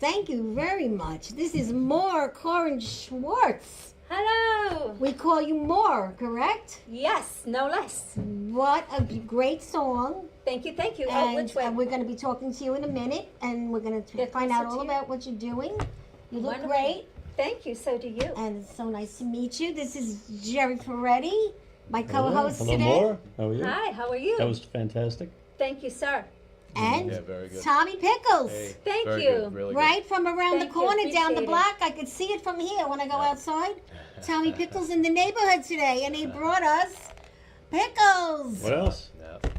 Thank you very much. This is more Koren Schwartz. Hello. We call you more, correct? Yes, no less. What a great song. Thank you, thank you. And Which way? we're going to be talking to you in a minute, and we're going to Get find out closer all to you. about what you're doing. You look Wonderful. great, Thank you, so do you. and it's so nice to meet you. This is Gerry Ferretti, my Hello. co-host Hello, today. More. How are you? Hi, how are you? That was fantastic. Thank you, sir. And Yeah, very good. Tommy Pickles. Hey, Thank very you. Good, really Right from around Thank the you, corner down the appreciate it. block. I could see it from here when I go Yeah. outside. Tommy Pickles in the neighborhood today, and he brought us pickles. What else? good. Yeah.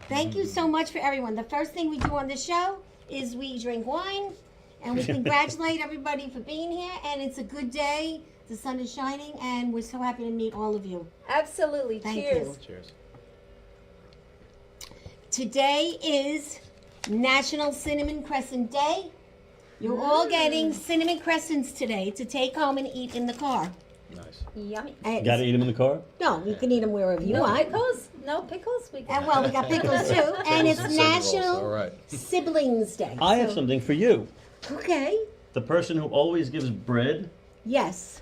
Thank you so much for everyone. The first thing we do on this show is we drink wine, and we congratulate everybody for being here. And it's a good day. The sun is shining, and we're so happy to meet all of you. Absolutely. Thank Cheers. you. Cheers. Today is National Cinnamon Crescent Day. You're all getting cinnamon crescents today to take home and eat in the car. Nice. Yummy. And Got to eat them in the car? No, you can eat them wherever you No want. pickles? No pickles? We And well, we got pickles too, and it's Cinnamon rolls, all National right. Siblings Day. I have So- something for you. Okay. The person who always gives bread, Yes.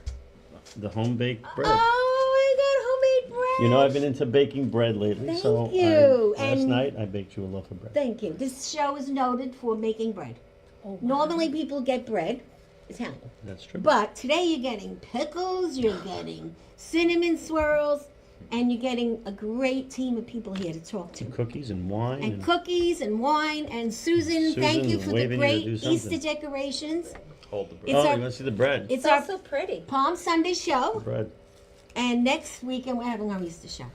the home baked bread. Oh, I got homemade bread. You know, I've been into baking bread lately, Thank so you. last And- night I baked you a loaf of bread. Thank you. This show is noted for making bread. Oh, wow. Normally, people get bread, Italian, That's true. but today you're getting pickles, you're getting cinnamon swirls, and you're getting a great team of people here to talk to. Cookies and wine. And cookies and wine. And Susan, thank you Susan's for the waving you to great do Easter something. decorations. Hold the bread. It's oh, our- you want to see the bread? It's It's our also pretty. Palm Sunday show, Bread. and next weekend we're having our Easter show.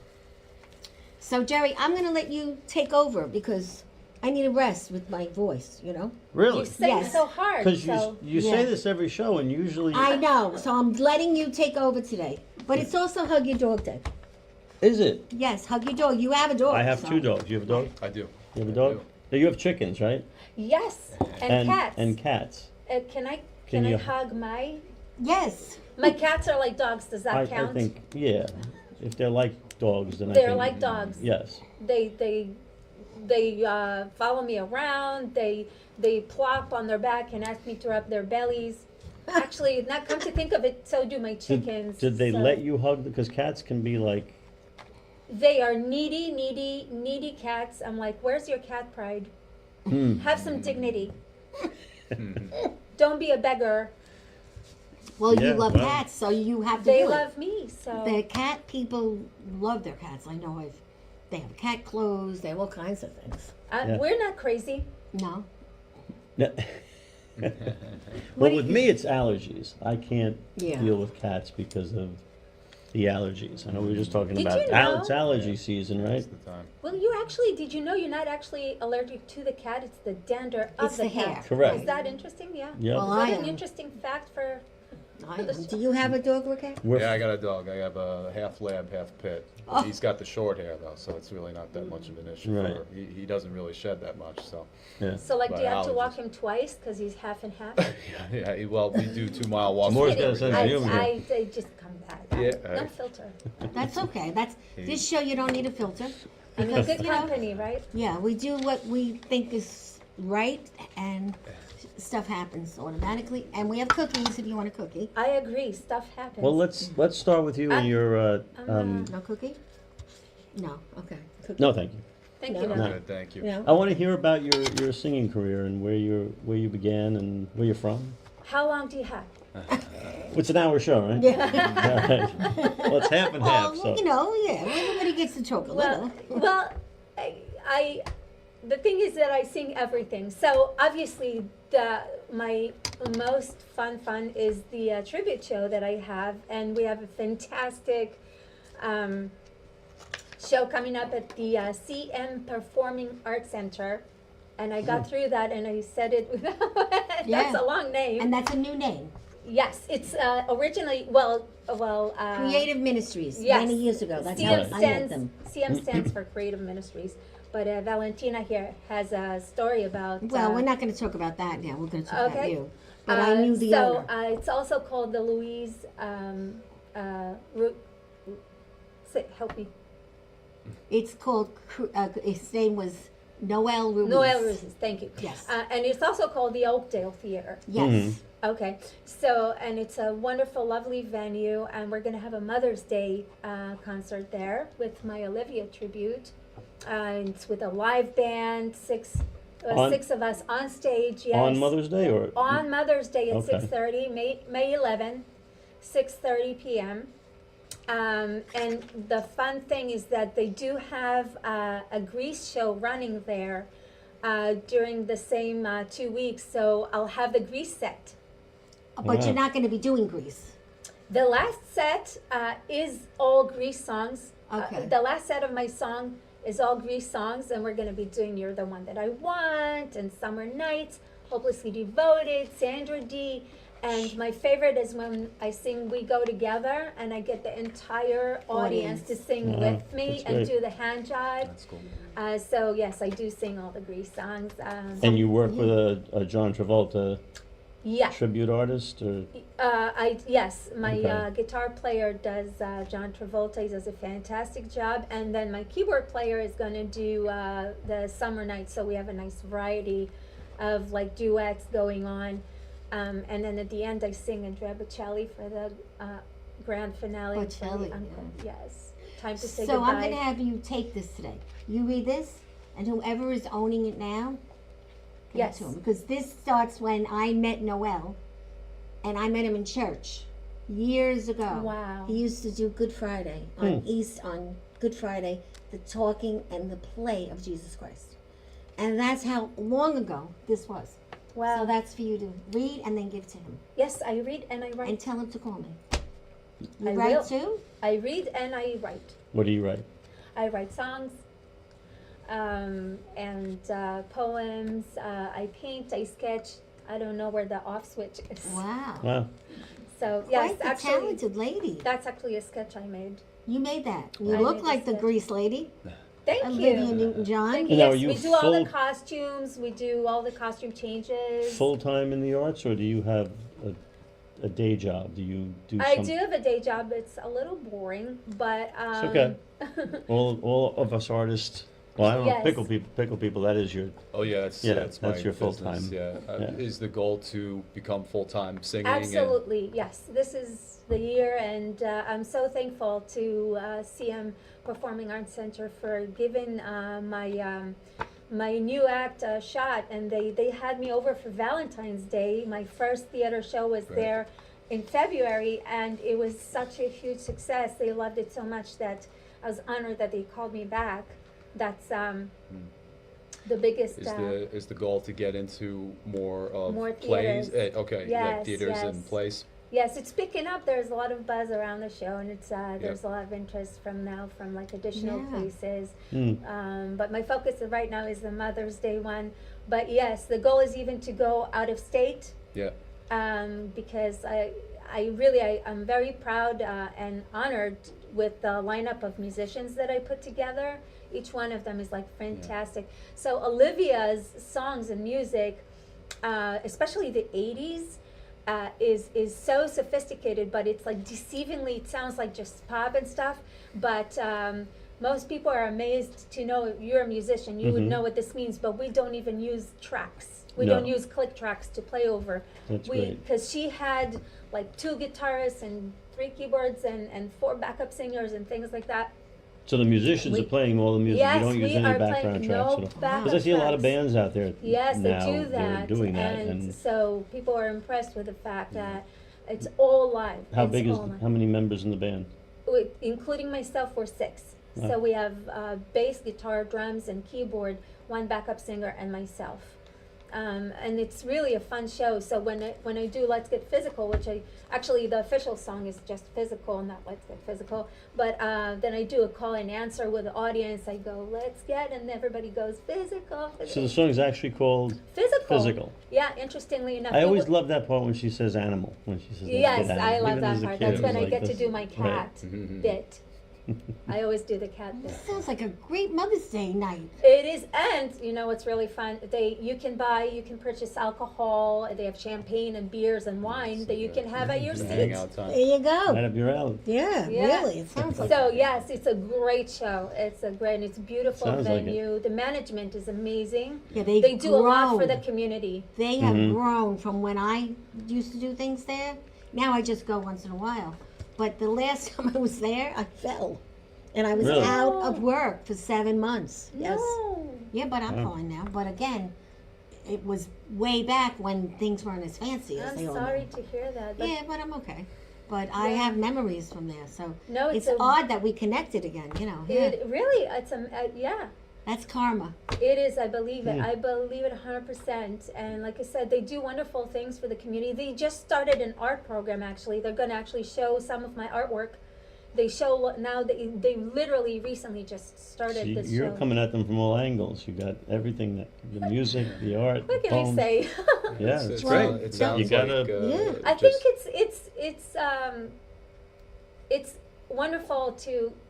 So, Gerry, I'm going to let you take over because I need a rest with my voice, you know? Really? You sing Yes. so hard. Because So you Yeah. say this every show, and usually I know, so I'm letting you take over today. But it's also Hug Your Dog Day. is it? Yes, hug your dog. You have a dog. I have so- 2 dogs. You have a dog? I do. You have a I dog? do. Yeah, you have chickens, right? yes, and cats. And cats. Can I Can can I you- hug my Yes. cats are like dogs? Does that I count? think, yeah. If they're like dogs, then I They're think, like dogs. Yes. They follow me around. They plop on their back and ask me to rub their bellies. Actually, not come to think of it, so do my chickens. Did they so let you hug? Because cats can be like, They are needy cats. I'm like, where's your cat pride? Have some dignity. Don't be a beggar. Well, you Yeah, love well. cats, so you have to They do love me, so it. The cat people love their cats. I know they have cat clothes. They have all kinds of things. Yeah. we're not crazy. No. well, with me it's allergies. I can't Yeah. deal with cats because of the allergies. I know we were just talking Did about you know- it's allergy season, right? That's the time. Well, did you know you're not actually allergic to the cat? It's the dander of It's the the cat. hair. Correct. Is that interesting? Yeah. Yep. Well, Is I that an am. interesting fact for? Do you have a dog or a cat? We're- Yeah, I got a dog. I have a half lab, half pit. Oh. He's got the short hair though, so it's really not that much of an issue. Right. For, he doesn't really shed that much, so. yeah. So, like, do you have to Allergies. walk him twice because he's half and half? Yeah, well, we do 2-mile walks. Moore's every got a sense day. of humor. I just come back. Yeah, No right. filter. That's okay. This show. You don't need a filter. I'm in Because, good you know, company, right? Yeah, we do what we think is right, and stuff happens automatically. And we have cookies if you want a cookie. I agree. Stuff happens. Well, let's start with you and your. No cookie? No. Okay. Cookie. No, thank you. Thank No. you. I'm Nana. good, thank you. No. I want to hear about your singing career and where you began and where you're from. How long do you have? It's an hour show, right? Yeah. All right. Well, it's half and half. Well, So you know, yeah. Everybody gets to talk a Well, little. the thing is that I sing everything. So obviously, my most fun is the tribute show that I have, and we have a fantastic show coming up at the CM Performing Arts Center. And I got through that, and I said it without. That's Yeah. a long name. And that's a new name. Yes, it's originally Creative Ministries. yes. Many years ago. That's how CM I met stands, them. CM stands for Creative Ministries, but Valentina here has a story about. Well, we're not going to talk about that now. We're going to talk about Okay. you. But I knew the so owner. it's also called the Louise. Help me. It's called. His name was Noel Ruiz. Noel Ruiz, thank you. Yes. And it's also called the Oakdale Theater. Yes. Mhm. Okay, so, and it's a wonderful, lovely venue, and we're gonna have a Mother's Day concert there with my Olivia tribute. It's with a live band, six of us on stage, yes. On Mother's Day or? On Mother's Day at Okay. 6:30, May 11, 6:30 p.m. And the fun thing is that they do have a grease show running there during the same 2 weeks. So I'll have the grease set. But Wow. you're not going to be doing Grease. The last set is all Grease songs. Okay. The last set of my song is all Grease songs, and we're going to be doing You're the One That I Want, and Summer Nights, Hopelessly Devoted, Sandra D. And my favorite is when I sing We Go Together, and I get the entire audience to sing Wow, with me that's and great. do the hand jive. That's cool. So yes, I do sing all the Grease songs. And you work with a John Travolta Yeah. tribute artist, or? Yes, my Okay. guitar player does John Travolta. He does a fantastic job, and then my keyboard player is going to do the Summer Nights. So we have a nice variety of like duets going on, and then at the end I sing Andrea Bocelli for the grand finale. for the Bocelli, encore. Yes, time to say So goodbye. I'm going to have you take this today. You read this, and whoever is owning it now, give Yes. it to him. Because this starts when I met Noel, and I met him in church years ago. Wow. He used to do Good Friday on Good Friday, the talking and the play of Jesus Christ. And that's how long ago this was. Wow. So that's for you to read and then give to him. Yes, I read and I write. And tell him to call me. You I write will. too? I read and I write. What do you write? I write songs and poems. I paint. I sketch. I don't know where the off switch is. Wow. Wow. So yes, Quite the actually, talented lady. that's actually a sketch I made. You made that. You I look made like this the Grease lady. Thank Olivia you. Newton-John. Thank And you. now, are Yes, you we do all the full- costumes. We do all the costume changes. Full-time in the arts, or do you have a day job? Do you do I some? do have a day job. It's a little boring, but It's okay. All of us artists, well, I don't know, Yes. pickle people, that is your, Oh yeah, that's Yeah, that's that's my your business, full-time. Yeah. Yeah. Is the goal to become full-time singing? Absolutely, yes. This is the year, and I'm so thankful to CM Performing Arts Center for giving my new act a shot. And they had me over for Valentine's Day. My first theater show was Great. there in February, and it was such a huge success. They loved it so much that I was honored that they called me back. That's the biggest. Is the goal to get into more of More plays? theaters. Okay, Yes, like theaters and yes. plays. Yes, it's picking up. There's a lot of buzz around the show, and it's there's a lot of interest from like additional Yeah. places. Hmm. But my focus right now is the Mother's Day one. But yes, the goal is even to go out of state, Yeah. because I'm very proud and honored with the lineup of musicians that I put together. Each one of them is like fantastic. So Olivia's songs and music, especially the 80s, is so sophisticated, but it's like deceivingly, it sounds like just pop and stuff, but most people are amazed to know you're a musician, you would Mhm. know what this means, but we don't even use tracks. We No. don't use click tracks to play over. That's great. Because she had like 2 guitarists and 3 keyboards and 4 backup singers and things like that. So the musicians We- are playing all the music, Yes, you don't use we any are background playing tracks no at all? backup Because I see a lot of tracks. bands out there Yes, they now do that are that. doing that, and and so people are impressed with the fact that it's all live. how It's big is, all live. how many members in the band? Including myself, we're 6. Wow. So we have bass, guitar, drums, and keyboard, 1 backup singer, and myself. And it's really a fun show. So when I do Let's Get Physical, which actually the official song is just Physical, not Let's Get Physical, but then I do a call and answer with the audience. I go, let's get, and everybody goes, physical, So physical. the song is actually called Physical. Physical. Yeah, interestingly enough. I you always would- love that part when she says animal, when she says let's Yes, get I animal. love Even that as a part. kid, That's it when was I like get to this- do my right. cat Mhm. bit. I always do the cat This bit. sounds like a great Mother's Day night. It is, and you know what's really fun? You can purchase alcohol. They have champagne and beers and wine that you can have at your It's a seat. hangout There time. you Right go. up your alley. Yeah, Yeah. really. It sounds like So yes, it's a great show. It's a beautiful Sounds like it. venue. The management is amazing. yeah, they've They do a lot for grown. the community. They have Mhm. grown from when I used to do things there. Now I just go once in a while. But the last time I was there, I fell. And I was Really? out of work for 7 months. Yes. No. Yeah, but I'm Wow. fine now. But again, it was way back when things weren't as fancy as I'm they are sorry now. to hear that. But Yeah, but I'm okay. But I Yeah. have memories from there. So no, it's a, odd that we connected again, you know. Yeah. It really, yeah. That's karma. It is. I believe it. Hmm. I believe it 100%. And like I said, they do wonderful things for the community. They just started an art program. Actually, they're going to actually show some of my artwork. They show now. They literally recently just started So this you're show. coming at them from all angles. You got everything, the music, the art, What the can I poems. say? Yeah, It's, it's Well, great. It sounds You gotta- like Yeah. I think just- it's wonderful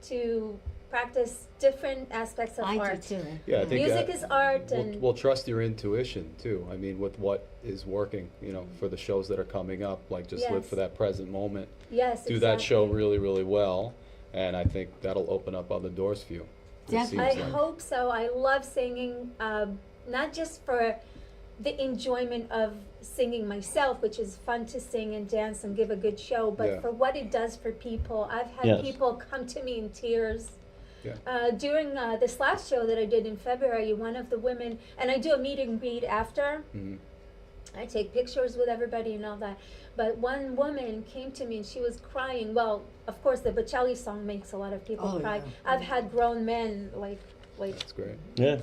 to practice different aspects of I art. do too. Yeah, I think Music is art, and we'll trust your intuition too. I mean, with what is working, you know, for the shows that are coming up, like just live Yes. for that present moment. yes, Do that show exactly. really, really well, and I think that'll open up other doors for you. It Definitely. I seems like. hope so. I love singing, not just for the enjoyment of singing myself, which is fun to sing and dance and give a good show, but Yeah. for what it does for people. I've had Yes. people come to me in tears. Yeah. During this last show that I did in February, one of the women, and I do a meet and greet after. Mhm. I take pictures with everybody and all that. But one woman came to me and she was crying. Well, of course, the Bocelli song makes a lot of people Oh, cry. yeah. I've had grown men like That's great. Yeah,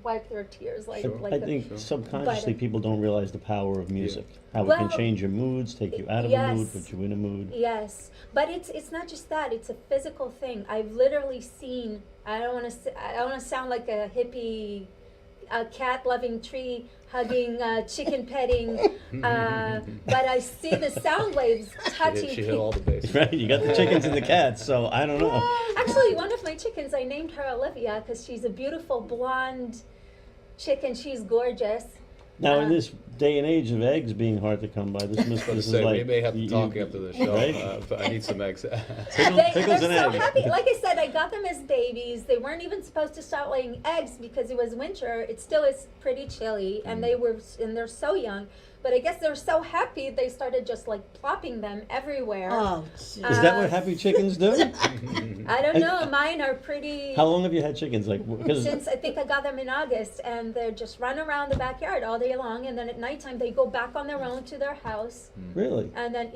wipe their tears like Sure. like I a- think Sure. subconsciously people don't realize the power of music. How it Well, can change your moods, take you out of a mood, yes. put you in a mood. Yes, but it's not just that. It's a physical thing. I've literally seen. I don't want to sound like a hippie, a cat loving, tree hugging, chicken petting, but I see the sound waves touching She hit people. all the bases. Right, you got the chickens and the cats, so I don't know. Actually, one of my chickens, I named her Olivia because she's a beautiful blonde chicken. She's gorgeous. Now, in Uh, this day and age of eggs being hard to come by, this must I was this is gonna say, like we may have to talk after the show. right? But I need some eggs. Pickles They're and so eggs. happy. Like I said, I got them as babies. They weren't even supposed to start laying eggs because it was winter. It still is pretty chilly, and they're so young. But I guess they're so happy they started just like plopping them everywhere. Oh, Is jeez. that what happy chickens do? I don't know. Mine are pretty. How long have you had chickens? Like, because Since I think I got them in August, and they're just run around the backyard all day long, and then at nighttime they go back on their own to their house, really, and then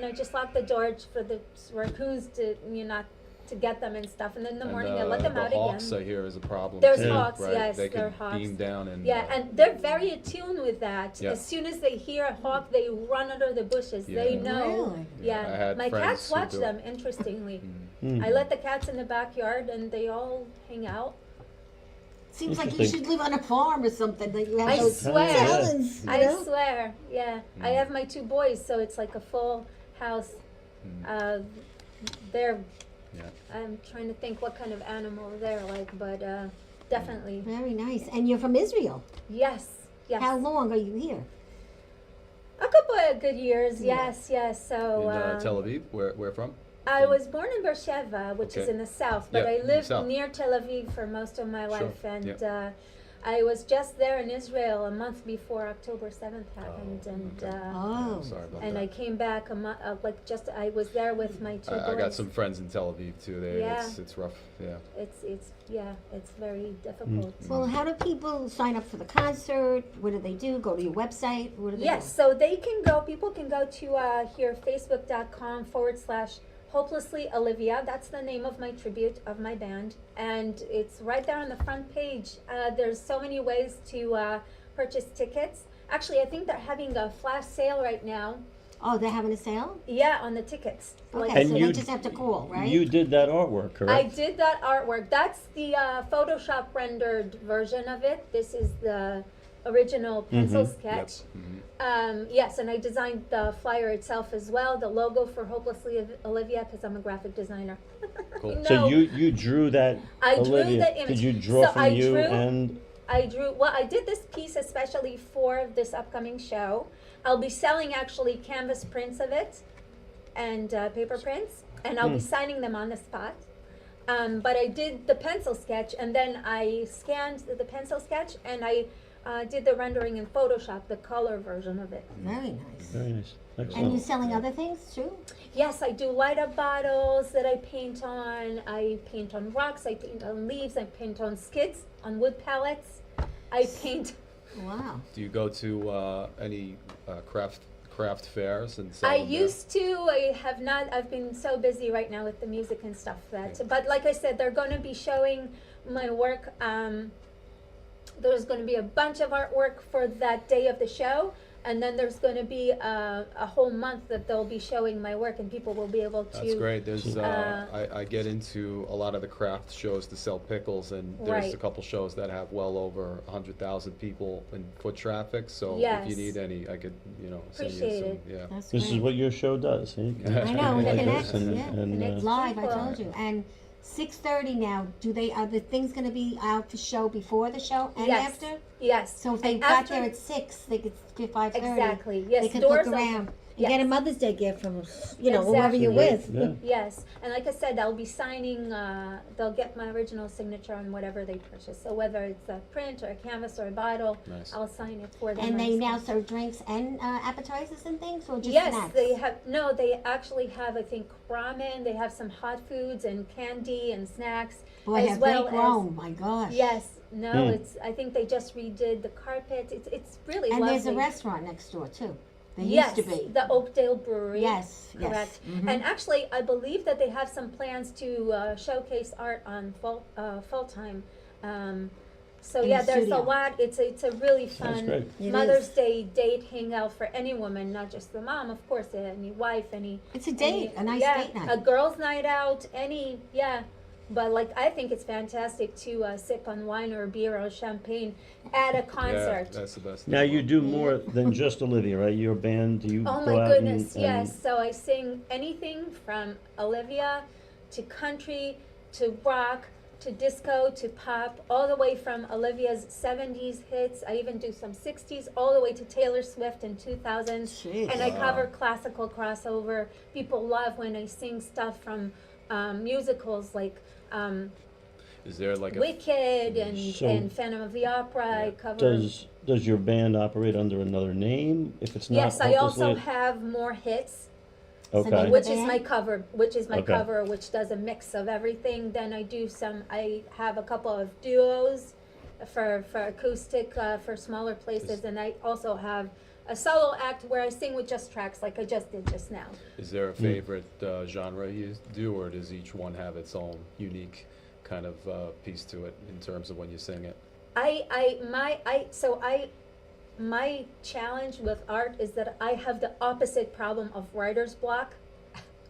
I just lock the door for the raccoons to not to get them and stuff, and then in the morning I let them out The hawks, again. I hear, is a problem. There's too, hawks, right? yes, They there are can hawks. beam down and. Yeah, and they're very attuned with that. Yeah. As soon as they hear a hawk, they run under the bushes. They Yeah. know. Really? Yeah, I had my friends cats who watch do it. them. Interestingly, Hmm. I let the cats in the backyard, and they all hang out. Seems like you Interesting. should live on a farm or something. That you have I those swear. talons, you I know? swear, yeah. I have my 2 boys, so it's like a full house. They're. Yeah. I'm trying to think what kind of animal they're like, but definitely Very nice. And you're from Israel. yes, yes. How long are you here? A couple of good years, Yeah. yes. So In Tel Aviv, where from? I was born in Beersheba, which is Okay. in the south, but Yeah, I in the lived south. near Tel Aviv for most of my Sure, life, and yeah. I was just there in Israel a month before October 7th happened, and okay. Oh. Sorry about and that. I came back I was there with my 2 boys. I got some friends in Tel Aviv too. Yeah. It's rough. Yeah. It's very difficult. Well, how do people sign up for the concert? What do they do? Go to your website? What do they Yes, so people can go to here, facebook.com/hopelessly Olivia. That's the name of my tribute of my band. And it's right there on the front page. There's so many ways to purchase tickets. Actually, I think they're having a flash sale right now. Oh, they're having a sale? Yeah, on the tickets. Okay, And so you- they just have to call, right? you did that artwork, correct? I did that artwork. That's the Photoshop rendered version of it. This is the original pencil sketch. Mhm. Yes, and I designed the flyer itself as well, the logo for Hopelessly Olivia, because I'm a graphic designer. Cool. No, So you drew that, I drew Olivia. the image. Did you draw So from I you drew- and? Well, I did this piece especially for this upcoming show. I'll be selling actually canvas prints of it and paper prints, and I'll be signing them on the spot. But I did the pencil sketch, and then I scanned the pencil sketch, and I did the rendering in Photoshop, the color version of it. Very nice. Very nice. And you Excellent. selling other things too? Yes, I do light up bottles that I paint on. I paint on rocks, I paint on leaves, I paint on skids, on wood pallets. I paint. Wow. Do you go to any craft fairs and sell I them there? used to. I have not. I've been so busy right now with the music and stuff that. But like I said, they're going to be showing my work. There's going to be a bunch of artwork for that day of the show, and then there's going to be a whole month that they'll be showing my work, and people will be able to. That's great. There's uh, I get into a lot of the craft shows to sell pickles, and there's Right. a couple shows that have well over 100,000 people in foot traffic. So if Yes. you need any, I could send you Appreciate some. it. Yeah. That's This great. is what your show does. See? I know, Like it this connects, and- yeah. and, Connects. Live, I People. told you. And 6:30 now, are the things going to be out to show before the show and Yes. after? Yes. So if they And got after- there at 6, they could get 5:30. Exactly. Yes. They could doors look open. around and Yes. get a Mother's Day gift from, whoever you're Exactly. with. Yeah. Yes, and like I said, I'll be signing, they'll get my original signature on whatever they purchase. So whether it's a print or a canvas or a bottle, Nice. I'll sign it for them. And they on now stamp. serve drinks and appetizers and things, or just Yes, snacks? they have, no, they actually have, I think, ramen, they have some hot foods and candy and snacks. Boy, as have well they as- grown, my gosh. Yes, no, Mm. I think they just redid the carpet. It's really And lovely. there's a restaurant next door, too. There Yes, used to be. the Oakdale Brewery. Yes, yes. Correct. Mhm. And actually, I believe that they have some plans to showcase art on full time. So In yeah, the there's studio. a lot. It's a really Sounds fun great. It Mother's is. Day date hangout for any woman, not just the mom, of course, any wife, any. It's a date, a nice yeah, date night. a girls' night out, any yeah. But like I think it's fantastic to sip on wine or beer or champagne at a concert. Yeah, that's the best. Now you do more than just Olivia, right? Your band, do you Oh go my out goodness, and, yes. So I sing anything from Olivia to country to rock to disco to pop, all the way from Olivia's 70s hits. I even do some 60s, all the way to Taylor Swift in 2000s. Jeez. And I Wow. cover classical crossover. People love when I sing stuff from musicals like Is there like a Wicked So- and Phantom of the Opera. I cover. does your band operate under another name if it's not Yes, I also Hopelessly- have more hits. Okay. Which is band? my cover, Okay. cover, which does a mix of everything. Then I have a couple of duos for acoustic, for smaller places, and I also have a solo act where I sing with just tracks like I just did just now. Is there a favorite genre you do, or does each one have its own unique kind of piece to it in terms of when you sing it? My challenge with art is that I have the opposite problem of writer's block.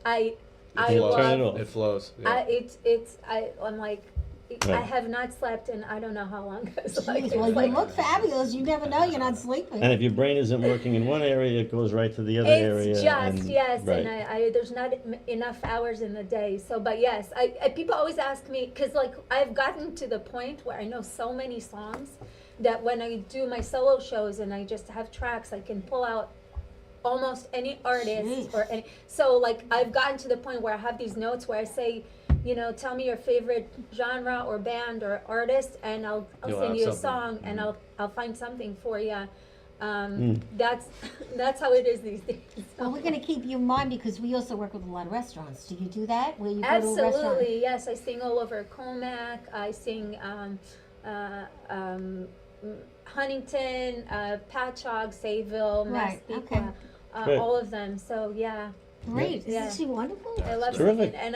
I Turn it love off. It flows. Yeah. I'm like, I Right. have not slept in I don't know how long. It's Jeez, like, well, it's you like, look fabulous. You never know you're not sleeping. And if your brain isn't working in one area, it goes right to the other area. it's just, and, yes, right. and I there's not enough hours in the day. So, but yes, I people always ask me, because like I've gotten to the point where I know so many songs that when I do my solo shows and I just have tracks, I can pull out almost any artist Jeez. or any. So like I've gotten to the point where I have these notes where I say, tell me your favorite genre or band or artist, and I'll You'll sing have you a something. song, and I'll find something for you. Mm. That's how it is these days. Well, we're going to keep you in mind because we also work with a lot of restaurants. Do you do that? Where you go to a restaurant? Absolutely, yes. I sing all over Comac. I sing Huntington, Patchogue, Sayville, Right, okay. Massapequa, Great. all of them. So yeah, Great. Yeah. Isn't she wonderful? I love Terrific. singing, and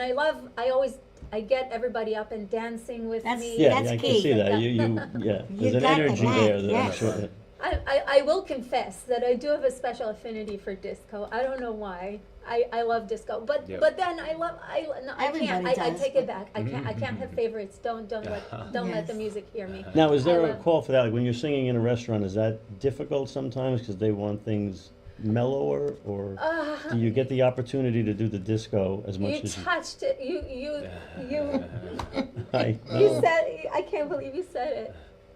I get everybody up and dancing with That's- me. Yeah, That's I key. can see that. Yeah. You yeah. You There's an got the energy knack, there that I'm yes. sure that I will confess that I do have a special affinity for disco. I don't know why. I love disco, but Yeah. but then no, I Everybody can't. I does, take but- it back. I can't have favorites. Don't let the Yes. music hear me. Now, is there I a love- call for that? Like when you're singing in a restaurant, is that difficult sometimes because they want things mellower, or do you get the opportunity to do the disco as much You as touched it. You I You know. said, I can't believe you said it.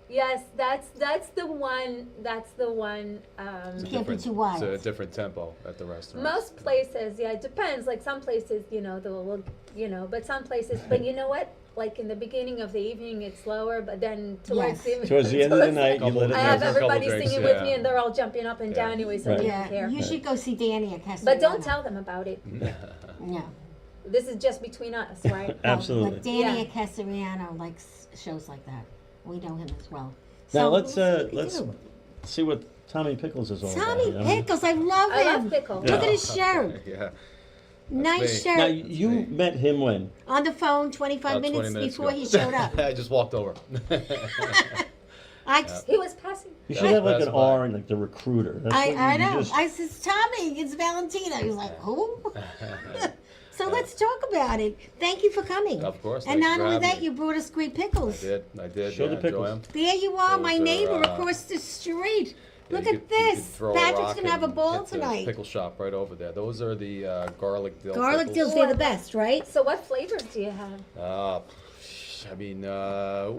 Yes, that's the one. Can't be Different- too wild. It's a different tempo at the restaurant. Most places, yeah, it depends. Like some places, they'll, but some places, but you know what? Like in the beginning of the evening, it's slower, but then towards Yes. the Towards the end of the night, you Couple- let it I have Yeah, know. a couple everybody drinks, singing with yeah. me, and they're all jumping up and Yeah. down anyway, so Right. they Yeah, don't care. you should go see Danny at Castellano. But don't tell them about it. No. This is just between us, right? Absolutely. But Danny Yeah. at Castellano likes shows like that. We know him as well. Now So let's we'll see what we let's do. see what Tommy Pickles is all Tommy about. I mean, Pickles, I love I him. love Pickles. Look at his shirt. Yeah. Nice me. shirt. Now you me. met him when? On the phone 25 About 20 minutes minutes before ago. he showed up. I just walked over. He was passing. You Yeah, should have like that's an fine. R in like the recruiter. That's what I you know. just- I says, Tommy, it's Valentina. He was like, who? So let's talk about it. Thank you for coming. Of course, And thank you not for only having that, me. you brought us great pickles. I did. Show yeah, the pickles. enjoy 'em. There you are, my Those are, neighbor uh, across the street. Yeah, Look you at could- you could this. throw a Patrick's rock going to have a and ball hit the tonight. Pickle shop right over there. Those are the garlic dill Garlic pickles. dills, they're the best, right? So what flavors do you have? I mean,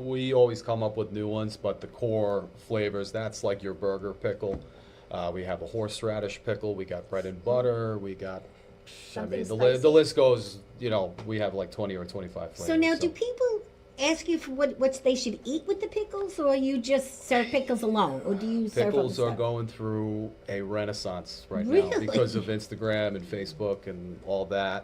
we always come up with new ones, but the core flavors, that's like your burger pickle. We have a horseradish pickle. We got bread and butter. We got, Something the spicy. list goes, we have like 20 or 25 flavors. So now, do people ask you for what they should eat with the pickles, or you just serve pickles alone, or do you serve Pickles other are stuff? going through a renaissance right now Really? because of Instagram and Facebook and all that.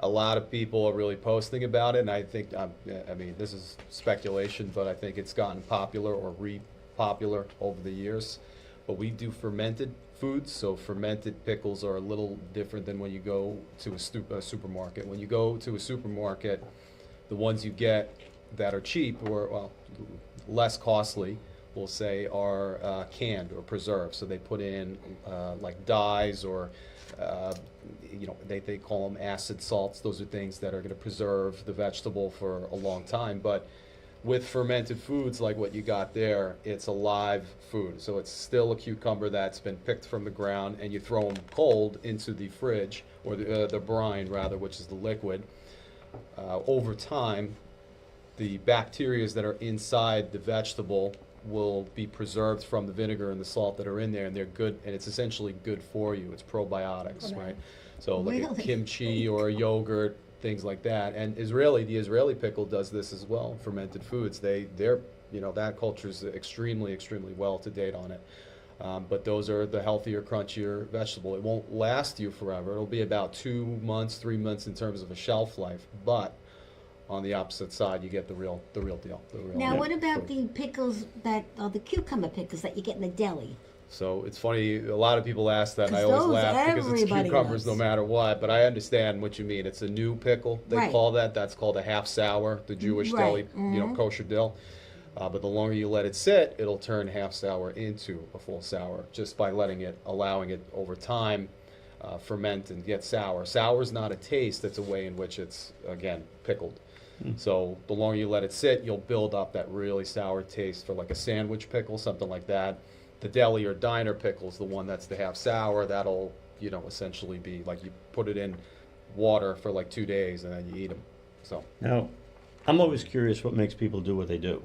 A lot of people are really posting about it, and I think, I mean, this is speculation, but I think it's gotten popular or re-popular over the years. But we do fermented foods, so fermented pickles are a little different than when you go to a supermarket. When you go to a supermarket, the ones you get that are cheap or, well, less costly, we'll say, are canned or preserved. So they put in like dyes or they call them acid salts. Those are things that are going to preserve the vegetable for a long time. But with fermented foods like what you got there, it's a live food. So it's still a cucumber that's been picked from the ground, and you throw them cold into the fridge, or the brine rather, which is the liquid. Over time, the bacteria that are inside the vegetable will be preserved from the vinegar and the salt that are in there, and they're good, and it's essentially good for you. It's probiotics, right? So like a Really? kimchi or a yogurt, things like that. And the Israeli pickle does this as well. Fermented foods, they're that culture is extremely well to date on it. But those are the healthier, crunchier vegetable. It won't last you forever. It'll be about 2 months, 3 months in terms of a shelf life. But on the opposite side, you get the real deal. The real Now, what about food. the pickles that are the cucumber pickles that you get in the deli? So it's funny, a lot of people ask that, and I 'Cause always those laugh because it's everybody cucumbers no loves. matter what, but I understand what you mean. It's a new pickle, they Right. call that. That's called a half sour, the Jewish Right. deli, kosher dill. But the longer you let it sit, it'll turn half sour into a full sour just by allowing it over time ferment and get sour. Sour is not a taste, it's a way in which it's, again, pickled. So the longer you let it sit, you'll build up that really sour taste for like a sandwich pickle, something like that. The deli or diner pickle's the one that's the half sour. That'll, essentially be like you put it in water for like 2 days and then you eat them. So, Now, I'm always curious what makes people do what they do.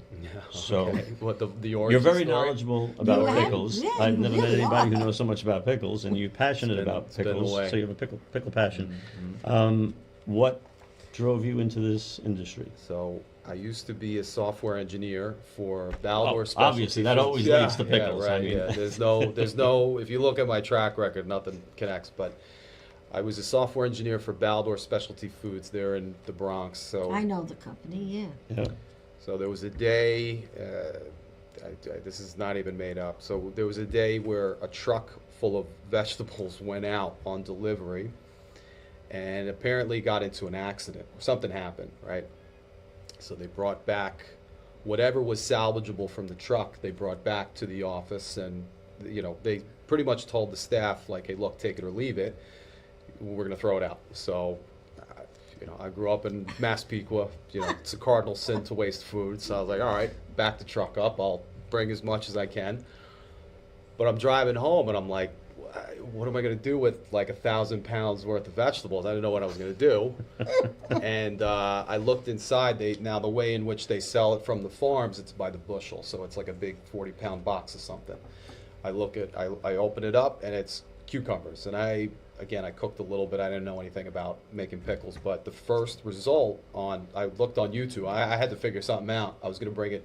So okay. What the you're origin very story? knowledgeable about You have- pickles. yeah, I've you never really met anybody are. who knows so much about pickles, and you're passionate about it's been the pickles. way. So you have a pickle passion. Mm-hmm. What drove you into this industry? So I used to be a software engineer for Baldor Specialty Obviously, that Foods. always Yeah, leads to pickles. Yeah, I right. mean. Yeah. There's no. If you look at my track record, nothing connects. But I was a software engineer for Baldor Specialty Foods. They're in the Bronx. So I know the company, yeah. Yeah. So there was a day. This is not even made up. So there was a day where a truck full of vegetables went out on delivery, and apparently got into an accident. Something happened, right? So they brought back whatever was salvageable from the truck, they brought back to the office, and they pretty much told the staff, like, hey, look, take it or leave it. We're gonna throw it out. So, I grew up in Massapequa. It's a cardinal sin to waste food. So I was like, all right, back the truck up. I'll bring as much as I can. But I'm driving home, and I'm like, what am I going to do with like 1,000 pounds worth of vegetables? I didn't know what I was going to do. And I looked inside. Now the way in which they sell it from the farms, it's by the bushel. So it's like a big 40-pound box or something. I open it up, and it's cucumbers. And I cooked a little bit. I didn't know anything about making pickles. But the first result I looked on YouTube. I had to figure something out. I was going to bring it,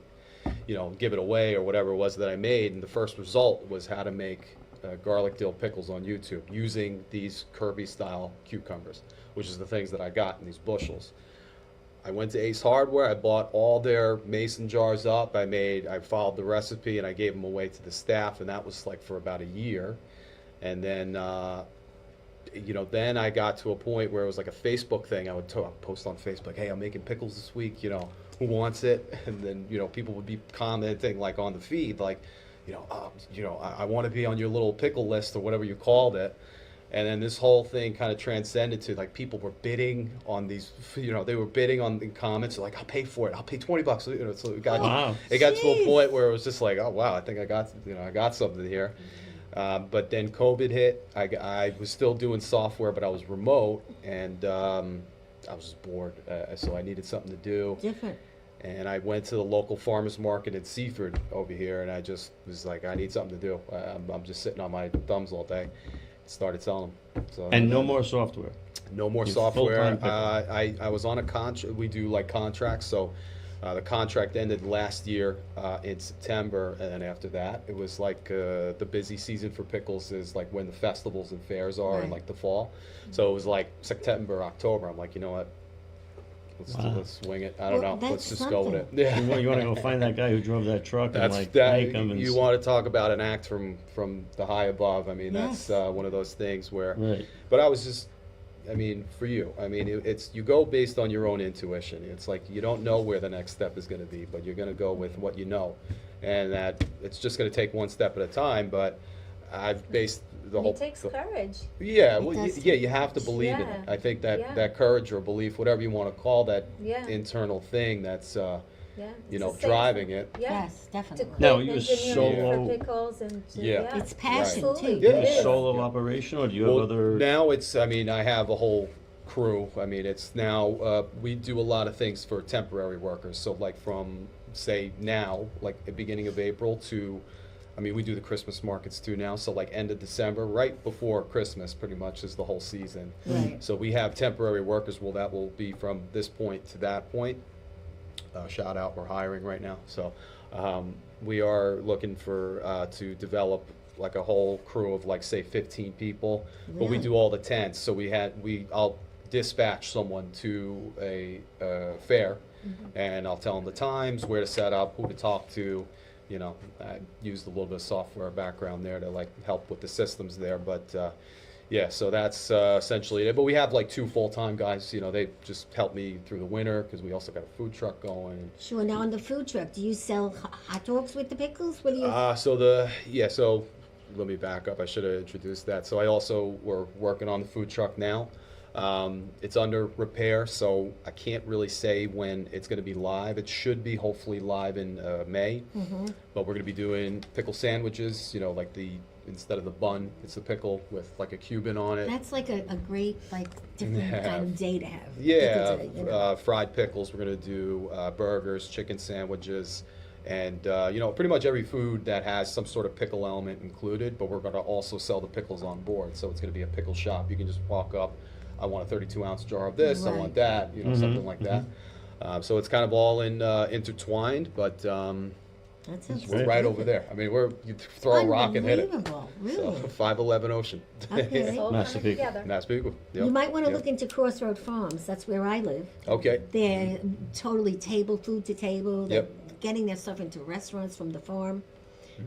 give it away or whatever it was that I made. And the first result was how to make garlic dill pickles on YouTube using these Kirby style cucumbers, which is the things that I got in these bushels. I went to Ace Hardware. I bought all their mason jars up. I followed the recipe, and I gave them away to the staff, and that was like for about a year. And then then I got to a point where it was like a Facebook thing. I would post on Facebook, hey, I'm making pickles this week, who wants it? And then people would be commenting like on the feed, like, I want to be on your little pickle list or whatever you called it. And then this whole thing kind of transcended to like people were bidding on these, they were bidding on the comments. They're like, I'll pay for it. I'll pay $20. So it got to a point where it was just like, oh wow, I think I got something here. But then COVID hit. I was still doing software, but I was remote, and I was just bored. So I needed something to do. Different. And I went to the local farmers market in Seaford over here, and I just was like, I need something to do. I'm just sitting on my thumbs all day. Started selling them. So, And no more software. no more You're software. full-time pickle. I was on a contract. We do like contracts. So the contract ended last year in September, and then after that, it was like the busy season for pickles is like when the festivals and fairs are in Right. like the fall. So it was like September, October. I'm like, you know what? Wow. Let's swing it. I don't Well, know. Let's that's just go with it. Yeah. You want to go find that guy who drove that truck and That's like that. thank him and You want to talk about an act from the high above. I mean, Yes. that's one of those things where. Right. But I was just, for you, it's you go based on your own intuition. It's like you don't know where the next step is going to be, but you're going to go with what you know, and that it's just going to take one step at a time. But I've based the whole. It takes courage. Yeah, It well, does yeah, take you have to courage. believe in it. Yeah. I think that Yeah. that courage or belief, whatever you want to call that Yeah. internal thing, that's Yeah. It's the same driving thing. it. Yeah. Yes, To definitely. quit Now, you engineering solo- for pickles and to, Yeah. It's passion, Absolutely. too. Are you It a is. solo Yeah. operation, or do you have Well, other? now it's, I have a whole crew. It's now, we do a lot of things for temporary workers. So like from, say now, like the beginning of April to, we do the Christmas markets too now. So like end of December, right before Christmas, pretty much is the whole season. Right. So we have temporary workers. Well, that will be from this point to that point. Shout out, we're hiring right now. So we are looking for to develop like a whole crew of like say 15 people. But we Really? do all the tents. So I'll dispatch someone to a fair, and I'll tell them the times, where to set up, who to talk to. I used a little bit of software background there to like help with the systems there, but yeah, so that's essentially it. But we have like 2 full-time guys. They just help me through the winter because we also got a food truck going. Sure. Now on the food truck, do you sell hot dogs with the pickles? What do you? So let me back up. I should have introduced that. So I also we're working on the food truck now. It's under repair, so I can't really say when it's going to be live. It should be hopefully live in May, but we're going to be doing pickle sandwiches. Like instead of the bun, it's a pickle with like a Cuban on it. That's like a great different Yeah. kind of day to have. Yeah, Pickle day, you know. fried pickles. We're going to do burgers, chicken sandwiches, and pretty much every food that has some sort of pickle element included. But we're going to also sell the pickles on board, so it's going to be a pickle shop. You can just walk up. I want a 32-ounce jar of this. I Right. want that. Something like that. So it's kind of all intertwined, but That sounds we're right over there. You throw a rock and hit it. Unbelievable, So really. 511 Ocean. Okay. It's all coming Massapequa. together. Massapequa. Yep. You might want to Yep. look into Crossroad Farms. That's where I live. Okay. They're totally food to table. They're Yep. getting their stuff into restaurants from the farm.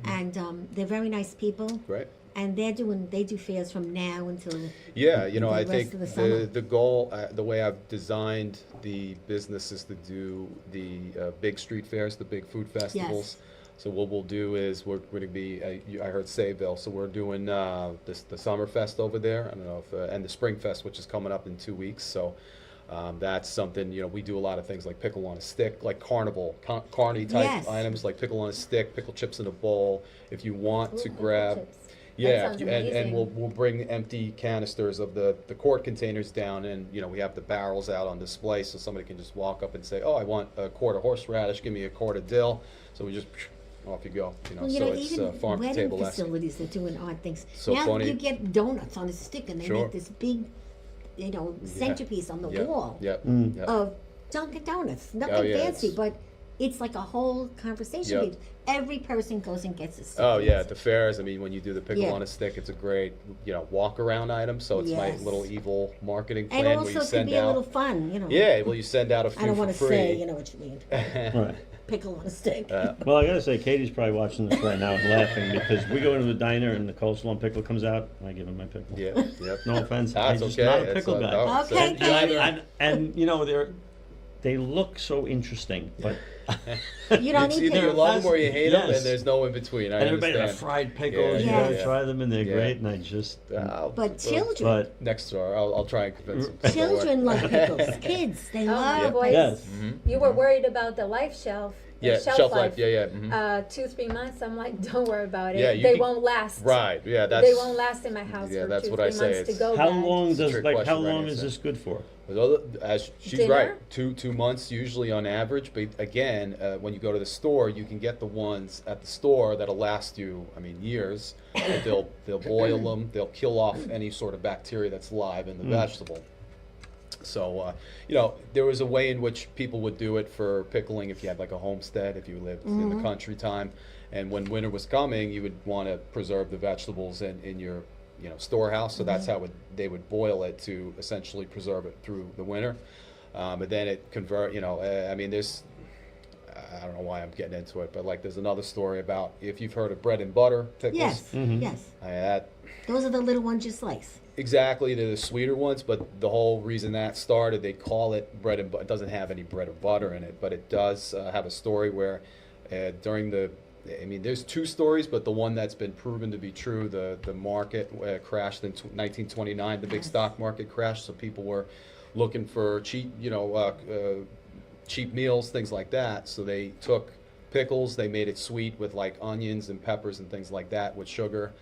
And they're very nice people. Great. and they do fairs from now until. Yeah, you know, the I rest think of the summer. the goal, the way I've designed the business is to do the big street fairs, the big food festivals. So what we'll do is we're going to be, I heard Sayville, so we're doing the Summer Fest over there. I don't know if, and the Spring Fest, which is coming up in 2 weeks. So that's something, you know, we do a lot of things like pickle on a stick, like carnival, carny type Yes. items, like pickle on a stick, pickle chips in a bowl. If you want to Ooh, grab. chips. Yeah, sounds and amazing. we'll bring empty canisters of the quart containers down, and you know we have the barrels out on display, so somebody can just walk up and say, "Oh, I want a quart of horseradish. Give me a quart of dill." So we just off you go. You know, Well, you so know, it's even farm to wedding table esque. facilities are doing odd things. So now funny. you get donuts on a stick, and they Sure. make this big, centerpiece on the wall Yep. Yep. of Dunkin' Donuts. Nothing Oh, yeah, fancy, it's- but it's like a whole conversation. Yep. Every person goes and gets a stick. Oh and yeah, it's- at the fairs. I mean, when you do the pickle Yeah. on a stick, it's a great, you know, walk around item. So it's Yes. my little evil marketing plan and where also you it can send be a little out. fun, you know. Yeah, well, you send out a few I don't for want to free. say, you know what you mean. Right. Pickle on a stick. Well, I gotta say, Katie's probably watching this right now and laughing because we go into the diner and the coleslaw and pickle comes out. I give him my pickle. Yeah, yep. No offense, That's I'm just okay. not a It's pickle guy. no, it's- Okay, it's Katie. either- And you know they look so interesting, but You don't It's need either you pickles. love them or you hate them, Yes. and there's no in between. I everybody the understand. fried pickles, you Yeah. gotta Yeah. try them and they're Yeah. great. And I just, But children, but Next door, I'll try and convince them. children love pickles. Kids, they Oh, love my boys. yes, You were worried about the life shelf. the Yeah, shelf life. Yeah, yeah. Mhm. 2-3 months. I'm like, don't worry about it. Yeah, you they can- won't last. Right. Yeah, that's. They won't last in my house Yeah, for that's 2-3 what I say. months to It's- go how bad. long It's a does trick like how question, long right, is so. this good for? As she's Dinner? right, 2 months usually on average. But again, when you go to the store, you can get the ones at the store that'll last you, I mean, years. They'll boil them. They'll kill off any sort of bacteria that's live in the vegetable. So, you know, there was a way in which people would do it for pickling if you had like a homestead, if you lived in the country time. And when winter was coming, you would want to preserve the vegetables in your, you know, storehouse. So that's how they would boil it to essentially preserve it through the winter. But then it you know, I mean, I don't know why I'm getting into it, but like there's another story about if you've heard of bread and butter pickles. Yes, yes. That Those are the little ones you slice. Exactly, they're the sweeter ones, but the whole reason that started, they call it bread and butter. It doesn't have any bread or butter in it, but it does have a story where during I mean, there's two stories, but the one that's been proven to be true, the market crashed in 1929, the big stock market crashed, so people were looking for cheap, you know, cheap meals, things like that. So they took pickles, they made it sweet with like onions and peppers and things like that with sugar.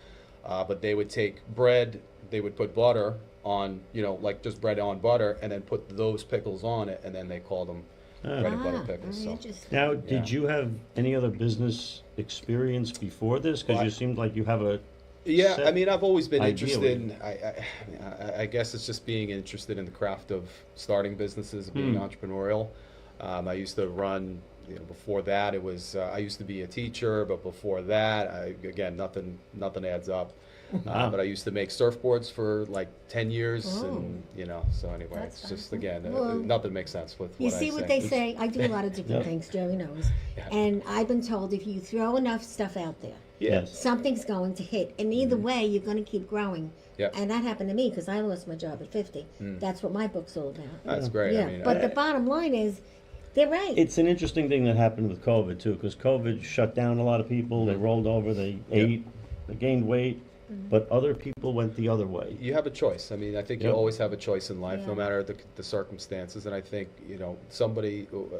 But they would take bread, they would put butter on, you know, like just bread on butter, and then put those pickles on it, and then they called them bread and butter pickles. Very So. interesting. Now, did you have any other business experience before this? Because you seemed like you have a Yeah, set I mean, I've always been idea interested. with I guess it's just being interested in the craft of starting businesses, being entrepreneurial. I used to run. You know, before that, it was I used to be a teacher, but before that, again, nothing adds up. But I used to make surfboards for like 10 years, and you know, so anyway, That's it's just fun. again, Well, nothing makes sense with You what see I what say. they say? I do a lot of different Yeah. things, Gerry knows. Yeah. And I've been told if you throw enough stuff out there, Yes. something's going to hit. And either way, you're going to keep growing. Yep. And that happened to me because I lost my job at 50. That's what my book's all about. That's great. Yeah, I mean, but the bottom line is, they're right. It's an interesting thing that happened with COVID too, because COVID shut down a lot of people. They rolled over, they ate, they gained weight, but other people went the other way. you have a choice. I mean, I think you Yep. always have a choice in life, no Yeah. matter the circumstances. And I think, you know,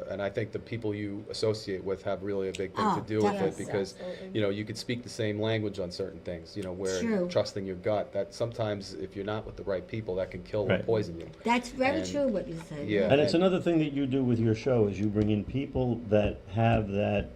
and I think the people you associate with have really a big thing to Oh, do with it definitely. because, Absolutely. you know, you could speak the same language on certain things, you know, where True. trusting your gut, that sometimes if you're not with the right people, that can kill or Right. poison you. That's very And- true what you said. Yeah. And it's another thing that you do with your show is you bring in people that have that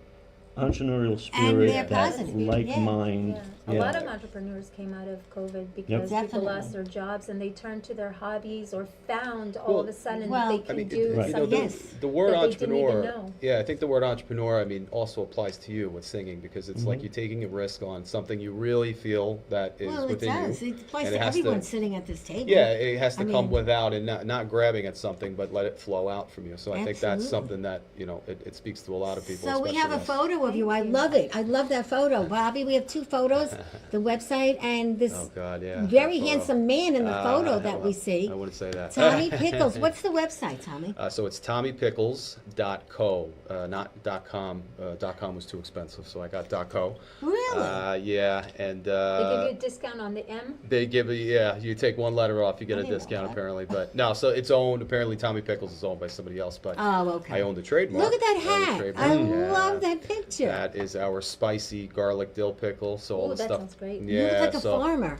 entrepreneurial spirit, they're that positive, like yeah. mind. Yeah. A lot of entrepreneurs came out of COVID because people Definitely. lost their jobs and they turned to their hobbies or found all Well, of a sudden well, they I can I mean, do Right. you know, something. Yes. the word that they didn't even entrepreneur, know. yeah, I think the word entrepreneur, I mean, also applies to you with singing because it's like you're taking a risk on something you really feel that is Well, it within does. you. It applies and to it has to- everyone sitting at this table. Yeah, it has to I come mean- without and not grabbing at something, but let it flow out from you. So I think that's Absolutely. something that, you know, it speaks to a lot of people. So we have a especially us. photo of you. I love it. I love that photo. Bobby, we have two photos. the website, and this Oh, God, yeah. very that photo. handsome man in the photo that we well, see. I wouldn't say that. Tommy Pickles. What's the website, Tommy? So it's TommyPickles.co, not .com. .com was too expensive, so I got .co. Really? Yeah, and They give you a discount on the M? they give you, yeah, you take one letter off, you get I a didn't know discount that. apparently. But no, so it's owned, apparently Tommy Pickles is owned by somebody else, but Oh, okay. I own the trademark. Look at that I own the hat. trademark, I yeah. love that picture. That is our spicy garlic dill pickle. So all Ooh, the that stuff. sounds great. You look Yeah, like a so farmer.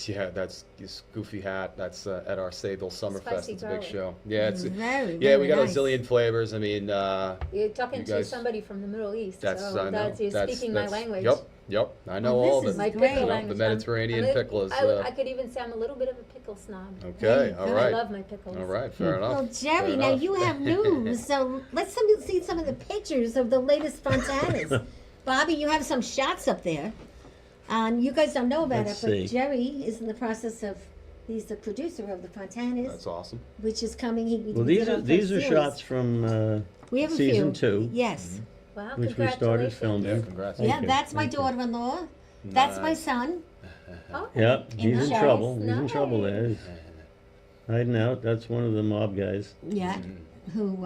yeah, that's this goofy hat. That's at our Sayville Summerfest. Spicy It's a big garlic. show. Yeah, it's Very, yeah. very We got nice. a zillion flavors. I mean, You're talking You to guys- somebody from the Middle East, that's so I know. that's, you're that's, speaking that's, my language. Yep. I know Well, all this the is My great. pickle you know, language. the Mediterranean pickle is. I could even say I'm a little bit of a pickle snob. There Okay, you all go. I right, love my pickles. all right, fair enough. Well, Gerry, Fair now enough. you have news, so let's see some of the pictures of the latest Fontanas. Bobby, you have some shots up there. You guys don't know about Let's it, but see. Gerry is in the process of, he's the producer of the Fontanas, That's awesome. which is coming. We Well, did these our are these first are series. shots from We have a season few. 2, Yes. Wow, which we started congratulations. filming. Yeah, congrats. Thank Yeah, you, that's my thank you. daughter-in-law. That's my Nice. son. Oh, Yep, he's in Nice. trouble. He's in Nice. trouble there. He's hiding out. That's one of the mob guys. Yeah. Who,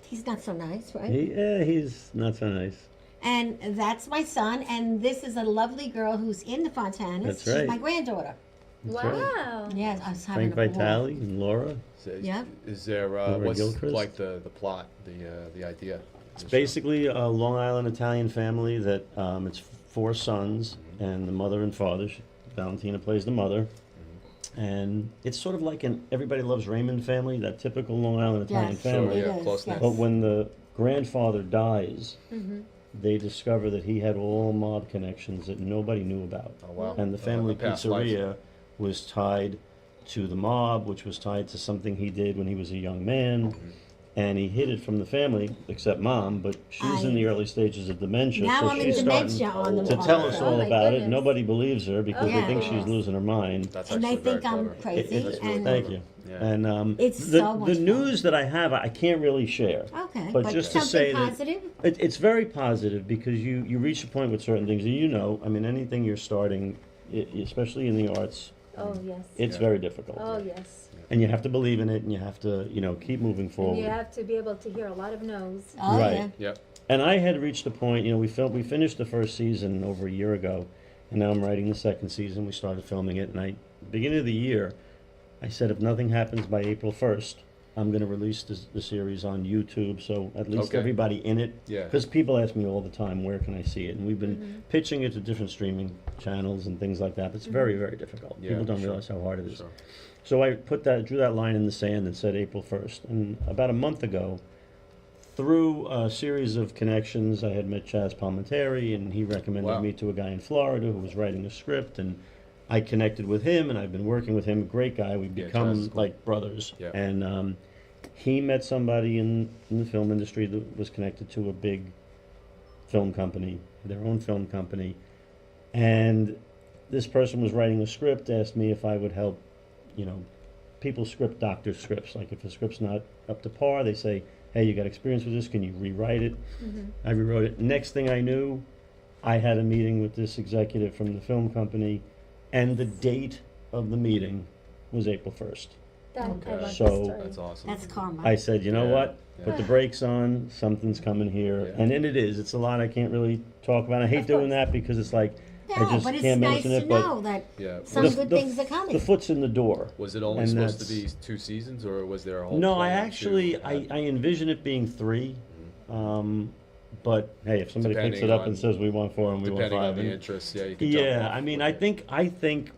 he's not so nice, right? He's not so nice. And that's my son, and this is a lovely girl who's in the Fontanas. That's She's right. my granddaughter. That's right. wow. Yes, I was having Frank a ball. Vitale and Laura. So Yep. Is there Laura what's Gilchrist? like the plot, the idea? It's basically a Long Island Italian family that it's 4 sons and the mother and father. Valentina plays the mother. And it's sort of like an Everybody Loves Raymond family, that typical Long Island Italian Yes, family. it yeah, is, close yes. knit. But when the grandfather dies, Mm-hmm. they discover that he had all mob connections that nobody knew about. Oh wow. And the family A past life. pizzeria was tied to the mob, which was tied to something he did when he was a young man. Mm-hmm. And he hid it from the family, except mom, but she's in the early stages of dementia. Now so I'm in she's dementia starting on the to tell us Oh all my about it. goodness. Nobody believes her because Yeah. they think she's losing her mind. That's And they actually very think I'm clever. crazy, That's really and Thank clever. you. Yeah. And It's the, so much the fun. news that I have, I can't really share. Okay, But but just to something say that- positive? It's very positive because you reach a point with certain things, and you know, I mean, anything you're starting, especially in the arts, Oh, yes. it's Yeah. very difficult. Oh, yes. And you have to believe in it, and you have to, keep moving And forward. you have to be able to hear a lot of no's. Oh, Right. yeah. Yep. And I had reached a point, we finished the first season over a year ago, and now I'm writing the second season. We started filming it, and beginning of the year, I said if nothing happens by April 1st, I'm going to release the series on YouTube, so at least Okay. everybody in it. Yeah. Because people ask me all the time, where can I see it? And we've been pitching it to different streaming channels and things like that. But it's very, very difficult. Yeah, People don't sure. realize how hard it is. Sure. So I drew that line in the sand and said April 1st. And about a month ago, through a series of connections, I had met Chaz Palminteri, and he recommended Wow. me to a guy in Florida who was writing a script, and I connected with him, and I've been working with him. Great guy. We've Yeah, become Chaz is cool. like brothers. Yeah. And he met somebody in the film industry that was connected to a big film company, their own film company, and this person was writing a script, asked me if I would help, people script doctor scripts. Like if a script's not up to par, they say, hey, you got experience with this, can you rewrite it? I rewrote it. Next thing I knew, I had a meeting with this executive from the film company, and the date of the meeting was April 1st. That, Okay. I love So- the story. That's awesome. That's karma. I said, you know Yeah, what? yeah. Put the brakes on, something's coming here. Yeah. And it is. It's a lot I can't really talk about. I hate Of doing course. that because it's like, I No, just but it's can't nice mention to it, but know that Yeah. some the- good the- things are coming. the foot's in the door. Was it only And supposed to that's- be 2 seasons, or was there a whole? No, I plan actually, to I add- envision it being 3. But hey, if somebody picks Depending it up on- and says we want 4 and we want depending 5. on the and- interest, yeah, you can. jump Yeah, off I mean, quickly. I think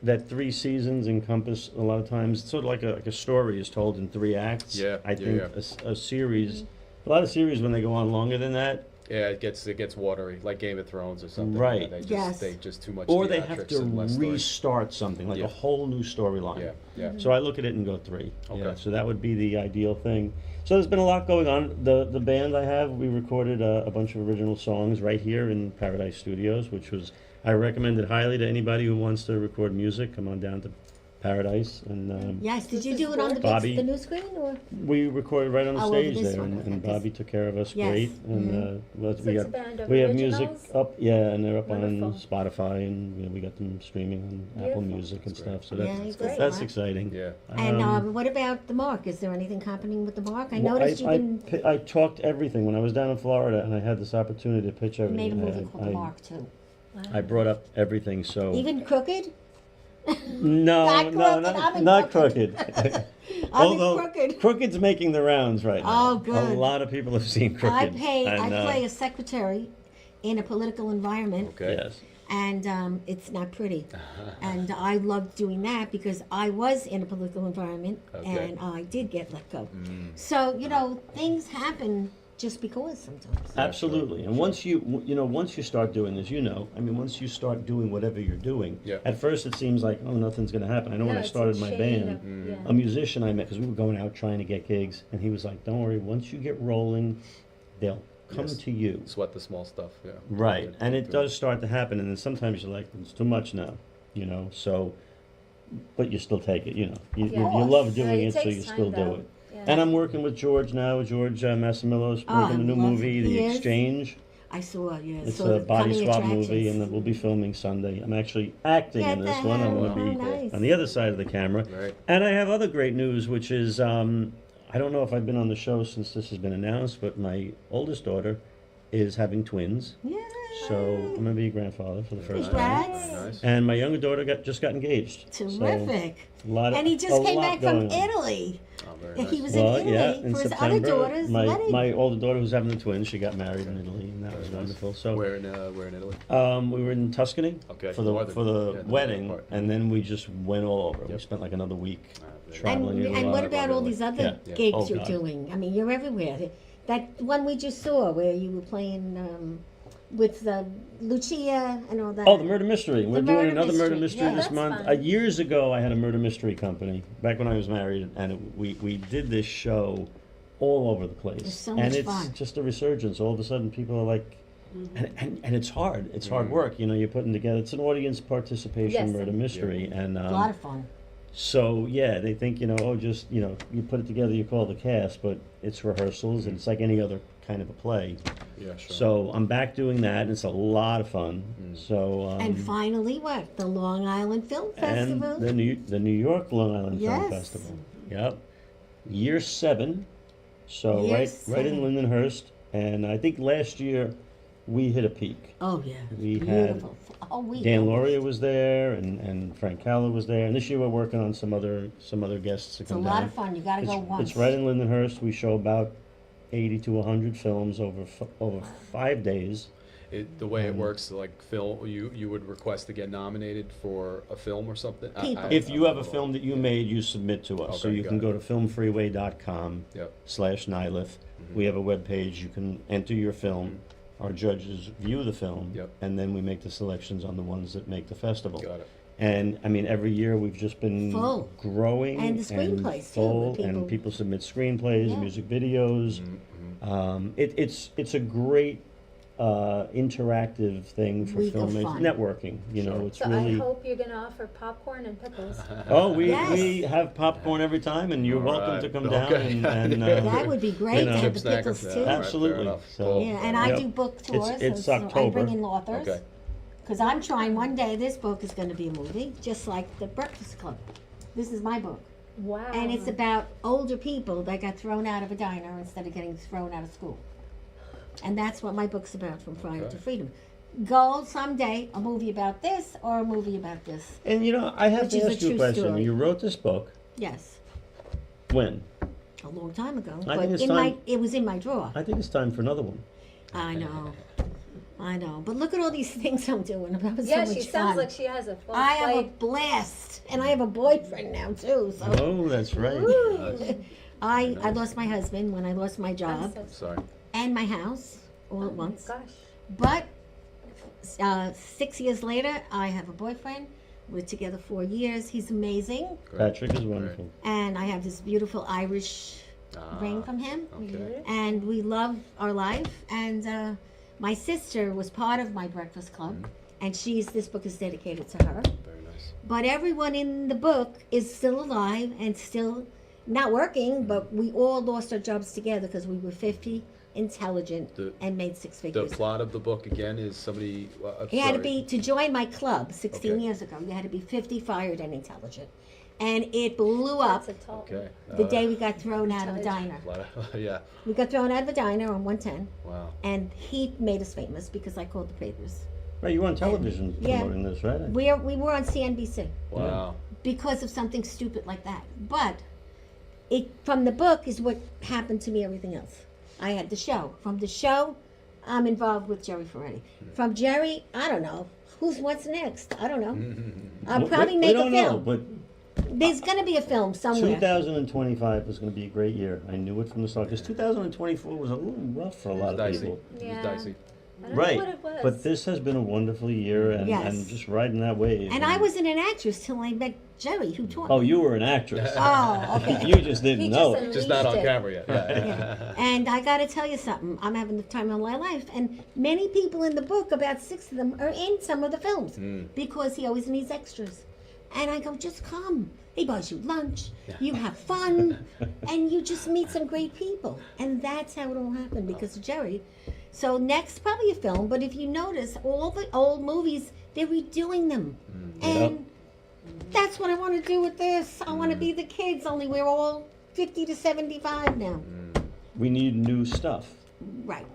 that 3 seasons encompass a lot of times, sort of like a story is told in 3 acts. Yeah, I yeah, think yeah. a series, a lot of series when they go on longer than that, Yeah, it gets watery, like Game of Thrones or something. Right. They just too much. or they have theatrics to and less story. restart something, like Yeah. a whole new storyline. Yeah, yeah. So I look at it and go 3. Okay. Yeah, so that would be the ideal thing. So there's been a lot going on. The band I have, we recorded a bunch of original songs right here in Paradise Studios, which was, I recommend it highly to anybody who wants to record music. Come on down to Paradise, and Yes, did This you is do it on the Bobby. the new screen or? we recorded right on the Oh, over stage this there, one, and, okay, and this- Bobby took care of us Yes. great, and So we it's a got band of we have music originals? up, yeah, and they're up Wonderful. on Spotify, and we got them streaming on Apple Beautiful. Music and That's great. stuff. So Yeah, that's great. that's Wow. exciting. Yeah. And what about the mark? Is there anything happening with the mark? I Well, noticed you've been I talked everything when I was down in Florida, and I had this opportunity to pitch you everything. made a movie called I, The Mark too. Wow. I brought up everything. So Even crooked? no, Not no, crooked, I'm in not crooked. crooked. I'm in crooked. Crooked's making the rounds right now. Oh, good. A lot of people have seen Crooked. I and, play a secretary in a political environment, Okay. Yes. and it's not pretty. And I loved doing that because I was in a political environment, Okay. and I did get let go. Mm. So things happen just because sometimes. Absolutely. And once once you start doing this, once you start doing whatever you're doing, Yeah. at first it seems like, oh, nothing's going to happen. I know when I it's a started my chain band, of- yeah. a musician I met, because we were going out trying to get gigs, and he was like, don't worry, once you get rolling, they'll come Yes. to you. Sweat the small stuff. Yeah. Right. Good, And it good. does start to happen, and then sometimes you're like, it's too much now, so, but you still take it, you Yeah. love Yeah, doing it it, so takes you time, still do though. it. Yeah. And I'm working with George now, George Massimilo's Oh, making a new I love movie, it. The He is? Exchange. I saw, yeah. It's saw a the body coming swap movie, attractions. and then we'll be filming Sunday. I'm actually acting in Get this the one. I'm hell going to be out. Nice. on the other side of the camera. Right. And I have other great news, which is I don't know if I've been on the show since this has been announced, but my oldest daughter is having twins. Yeah. So I'm going to be a grandfather for the first Congrats. time. Nice. And my younger daughter just got engaged. Terrific. So, a lot of, And he a just came lot back from going on. Italy. Oh, very Yeah, nice. he was Well, in Italy yeah, in for his September, other daughter's wedding. my older daughter who's having the twins, she got married in Italy, and that was Very nice. wonderful. So Where in Italy? we were in Tuscany Okay, for the northern. for the Yeah, the northern wedding, part. and then we just went all over. We Yep. spent like another week Very traveling. And, Italy. and what I about love all Italy. these other Yeah. gigs Oh, you're God. doing? I mean, you're everywhere. That one we just saw where you were playing with Lucia and all that. Oh, the murder mystery. We're doing murder another murder mystery, mystery yeah. this That's month. fun. Years ago, I had a murder mystery company back when I was married, and we did this show all over the place. It's so and much it's fun. just a resurgence. All of a sudden, people are like, and it's hard. It's hard Mhm. work. You're putting together. It's an audience participation Yes. murder mystery, and A lot of fun. so yeah, they think just you put it together, you call the cast, but it's rehearsals, and it's like any other kind of a play. Yeah, sure. So I'm back doing that, and it's a lot of fun. Mm. So And finally, what? The Long Island Film and Festival? the New York Long Island Film Yes. Festival. Yep, year 7. So Year right in 7. Lindenhurst, and I think last year we hit a peak. Oh, yeah. We had Beautiful. Oh, we Dan Lauria was there, and Frank Calla was there, and this year we're working on some other guests to It's a come lot down. of fun. You got to It's, go once. it's right in Lindenhurst. We show about 80 to 100 films over 5 days. The way it works, like Phil, you would request to get nominated for a film or something. People. If you have a film that you made, you submit to us. So Okay, you got can it. go to filmfreeway.com Yep. /Nylith. We have a web page. You can enter your film. Our judges view the film, Yep. and then we make the selections on the ones that make the festival. Got it. And I mean, every year we've just been Full. growing And the screenplays, too, full, with people. and people submit screenplays, Yeah. music videos. It's a great interactive thing for Week of filmmakers, fun. networking. Sure. It's So really. I hope you're gonna offer popcorn and pickles. Oh, we Yes. have popcorn every time, and you're All welcome right. to come down Okay. and That would be great to know. have Chip the pickles, snackers, too. yeah. All right, Absolutely. fair enough. So- Cool. Yeah, and I Yep. do book tours. It's so I October. bring in authors. Okay. Because I'm trying one day, this book is going to be a movie, just like The Breakfast Club. This is my book. Wow. And it's about older people that got thrown out of a diner instead of getting thrown out of school. And that's what my book's about, From Friar Okay. to Freedom. Goal someday, a movie about this or a movie about this. And I have Which to is a ask you a true question. story. You wrote this book Yes, when? a long time ago. I but think it's in time- it was in my drawer. I think it's time for another one. I know. But look at all these things I'm doing. I'm having yeah, so much she sounds fun. like she has a full I have a plate. blast, and I have a boyfriend now too. So Oh, that's right. I lost my husband when I lost my I'm job so Sorry. and my house all oh at my once. gosh. But 6 years later, I have a boyfriend. We're together 4 years. He's amazing, Patrick is wonderful. and I have this beautiful Irish ring from him. Okay. And we love our life. And my sister was part of my Breakfast Club, and this book is dedicated to her. Very nice. Nice. But everyone in the book is still alive and still not working, but we all lost our jobs together because we were 50, intelligent, and made six The figures. plot of the book again is somebody. You had to be, to join my club 16 Okay. years ago, you had to be 50, fired, and intelligent. And it blew up That's a tall. Okay. the day we got thrown out of a diner. Yeah. We got thrown out of a diner on 110, Wow. and he made us famous because I called the papers. Right, you were on television Yeah. promoting this, right? We were on CNBC Wow. because of something stupid like that. But it from the book is what happened to me. Everything else, I had the show. From the show, I'm involved with Gerry Ferretti. From Gerry, I don't know what's next. I don't know. I'll probably we make don't a know, film. but There's going to be a film somewhere. 2025 was going to be a great year. I knew it from the start because 2024 was a little rough for a lot of Dicey. people. It Yeah. was dicey. I don't Right, know what it was. but this has been a wonderful year, and, Yes. and just riding that wave. And I wasn't an actress till I met Gerry, who taught Oh, me. you were an actress. Oh, okay. You just didn't He know just it. Just not on Unleashed it. camera yet. Yeah. Yeah. And I got to tell you something. I'm having the time of my life. And many people in the book, about 6 of them, are in some of the films because he always needs extras. And I go, just come. He buys you lunch. You have fun. And you just meet some great people. And that's how it all happened because of Gerry. So next, probably a film. But if you notice, all the old movies, they're redoing them. And that's what I want to do with this. I want to be the kids, only we're all 50 to 75 now. We need new stuff. Right.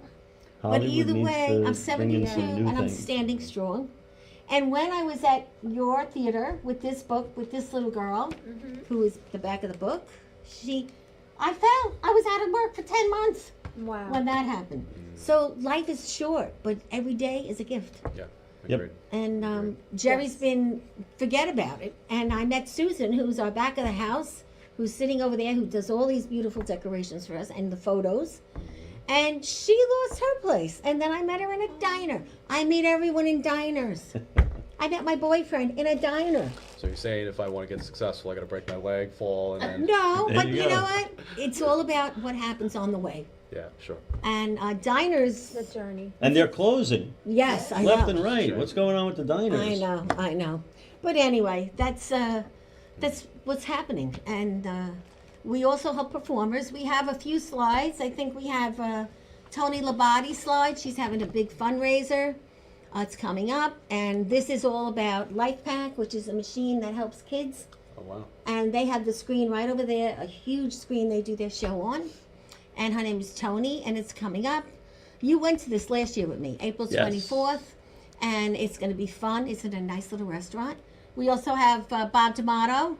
Hollywood But either needs way, to I'm bring 72 in some new and I'm things. standing strong. And when I was at your theater with this book, with this little girl, who is the back of the book, I fell. I was out of work for 10 months Wow. when that happened. So life is short, but every day is a gift. Yeah. Yep. Agreed. And Jerry's been, forget about it. And I met Susan, who's our back of the house, who's sitting over there, who does all these beautiful decorations for us and the photos. And she lost her place. And then I met her in a diner. I meet everyone in diners. I met my boyfriend in a diner. So you're saying if I want to get successful, I got to break my leg, fall, and then. No, There but you you go. know what? It's all about what happens on the way. Yeah, sure. And diners, The journey. And they're closing yes, I left know. and right. What's going on with the diners? I know. But anyway, that's what's happening. And we also help performers. We have a few slides. I think we have Tony Labate slide. She's having a big fundraiser. It's coming up. And this is all about Life Pack, which is a machine that helps kids. Oh, wow. And they have the screen right over there, a huge screen they do their show on. And her name is Tony, and it's coming up. You went to this last year with me, April Yes. 24th, and it's going to be fun. It's in a nice little restaurant. We also have Bob D'Amato,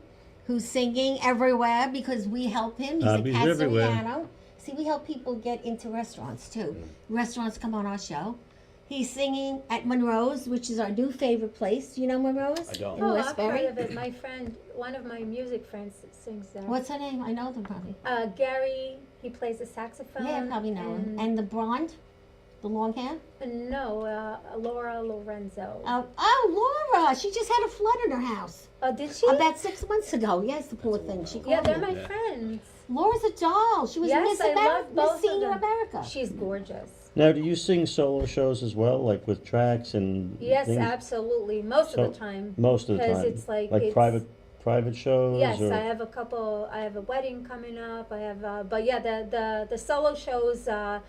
who's singing everywhere because we help him. He's Bobby's a everywhere. Castellano. See, we help people get into restaurants, too. Restaurants come on our show. He's singing at Monroe's, which is our new favorite place. Do you know Monroe's? I don't. In Oh, I've Westbury? heard of it. My friend, one of my music friends sings there. What's her name? I know them probably. Gerry, he plays the saxophone. Yeah, I probably know him. And the blonde? The long hair? No, Laura Lorenzo. Oh, Laura! She just had a flood in her house. Oh, did she? About 6 months ago. Yes, the poor thing. She Yeah, called they're me. my friends. Laura's a doll. She was Yes, Miss I America, love both Miss Senior of them. America. She's gorgeous. Now, do you sing solo shows as well, like with tracks and Yes, things? absolutely. Most So- of the time. Most of the Because time. it's like like it's- private shows. Yes, or? I have a couple. I have a wedding coming up. I have, but yeah, the solo shows are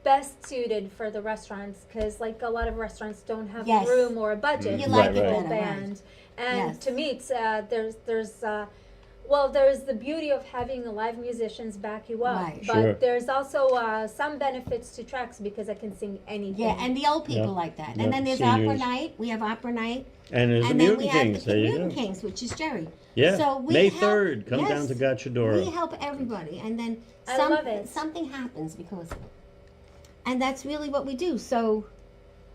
best suited for the restaurants because like a lot of restaurants don't have Yes. room or a budget You for like a it full better, band. And Yes. to me, it's there's the beauty of having live musicians back you up, Right. but Sure. there's also some benefits to tracks because I can sing anything. Yeah, and the old people Yeah. like that. Yeah, And then there's opera seniors. night. We have opera night. And there's And the then we Mutant have Kings. the There you Mutant go. Kings, which is Gerry. Yeah. So we May help- 3rd, come down yes, to Gachadora. We help everybody. And then I love it. something happens because of it. And that's really what we do. So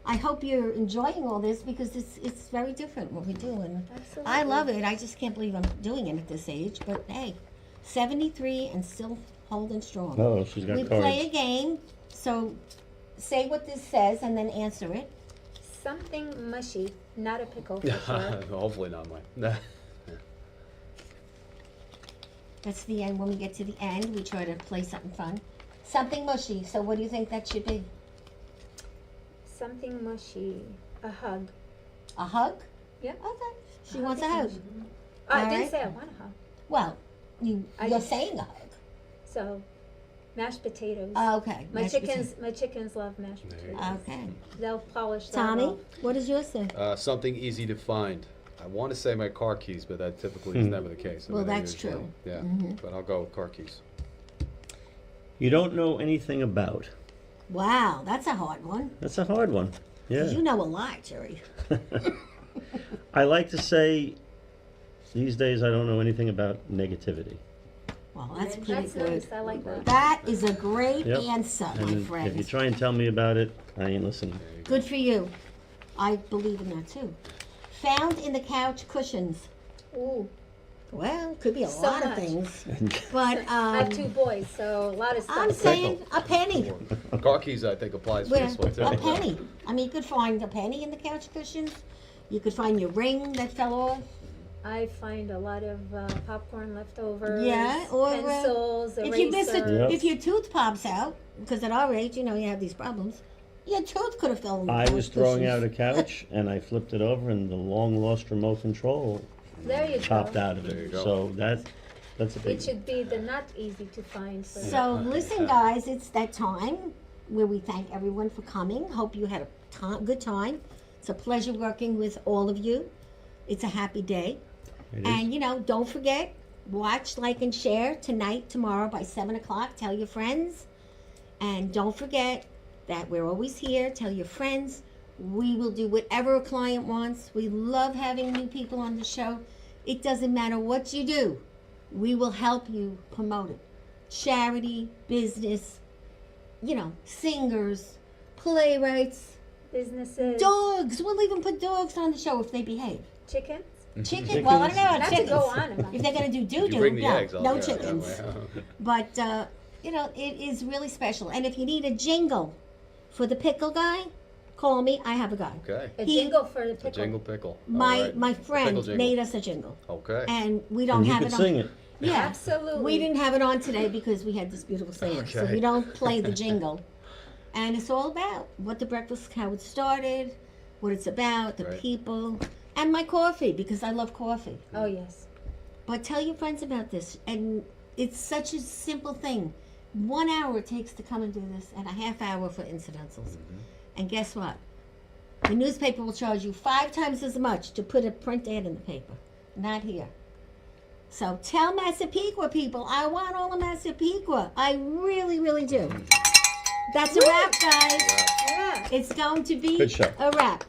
I hope you're enjoying all this because it's very different what we do. And Absolutely. I love it. I just can't believe I'm doing it at this age. But hey, 73 and still holding strong. Oh, she's got We cards. play a game. So say what this says and then answer it. Something mushy, not a pickle for sure. Hopefully not mine. That's the end. When we get to the end, we try to play something fun. Something mushy. So what do you think that should be? Something mushy, a hug. A hug? Yeah. Okay. She wants a hug. I All didn't right. say I want a hug. Well, I you're just- saying a hug. So, mashed potatoes. Okay. my mashed chickens love mashed There you potatoes. Okay. They'll polish that Tommy, off. what does yours say? Something easy to find. I want to say my car keys, but that typically is never the case. Well, they're that's true. Yeah, Mhm. but I'll go with car keys. You don't know anything about. Wow, that's a hard one. That's a hard one. 'Cause Yeah. you know a lot, Gerry. I like to say these days I don't know anything about negativity. Well, that's pretty That's good. nice. I like that. That is a great Yep. answer, my And if you friend. try and tell me about it, I ain't listening. Good for you. I believe in that too. Found in the couch cushions. Ooh, Well, could be a So lot of much. things. But I have 2 boys, so a lot of stuff. I'm saying a penny. Car keys, I think, applies for Where, this one too. a penny. I mean, you could find a penny in the couch cushions. You could find your ring that fell off. I find a lot of popcorn leftovers. Yeah, or, pencils, If you miss erasers. it, Yep. if your tooth pops out, because at our age, you know, you have these problems. Your tooth could have fell in the I couch was throwing cushions. out a couch and I flipped it over and the long lost remote control There you popped go. out of There you it. go. So that's a big It should be the not easy to find. For So listen, guys, it's that time where we thank everyone for coming. Hope you had a good time. It's a pleasure working with all of you. It's a happy day. It is. And, you know, don't forget, watch, like, and share tonight, tomorrow by 7 o'clock. Tell your friends. And don't forget that we're always here. Tell your friends. We will do whatever a client wants. We love having new people on the show. It doesn't matter what you do. We will help you promote it. Charity, business, you know, singers, playwrights, businesses, dogs. We'll even put dogs on the show if they behave. chickens. Chicken, well, I don't know about Not to chickens. go on about If they're going to do You doo-doo, bring the no, eggs, I'll no do it that chickens. way. But, you know, it is really special. And if you need a jingle for the pickle guy, call me. I have a guy. Okay. A He- jingle for the A pickle. jingle pickle. My All right. my Pickle friend jingle. made us a jingle. Okay. And we don't And you have could it on. sing it. Yeah. Absolutely. We didn't have it on today because we had this beautiful singer. So Okay. we don't play the jingle. And it's all about what the breakfast, how it started, what it's about, the Right. people, and my coffee because I love coffee. Oh yes. But tell your friends about this. And it's such a simple thing. 1 hour it takes to come and do this, and a half hour for incidentals. And guess what? The newspaper will charge you 5 times as much to put a print ad in the paper. Not here. So tell Massapequa people, I want all of Massapequa. I really, really do. That's a wrap, guys. Yeah. It's going to be Good show. a wrap.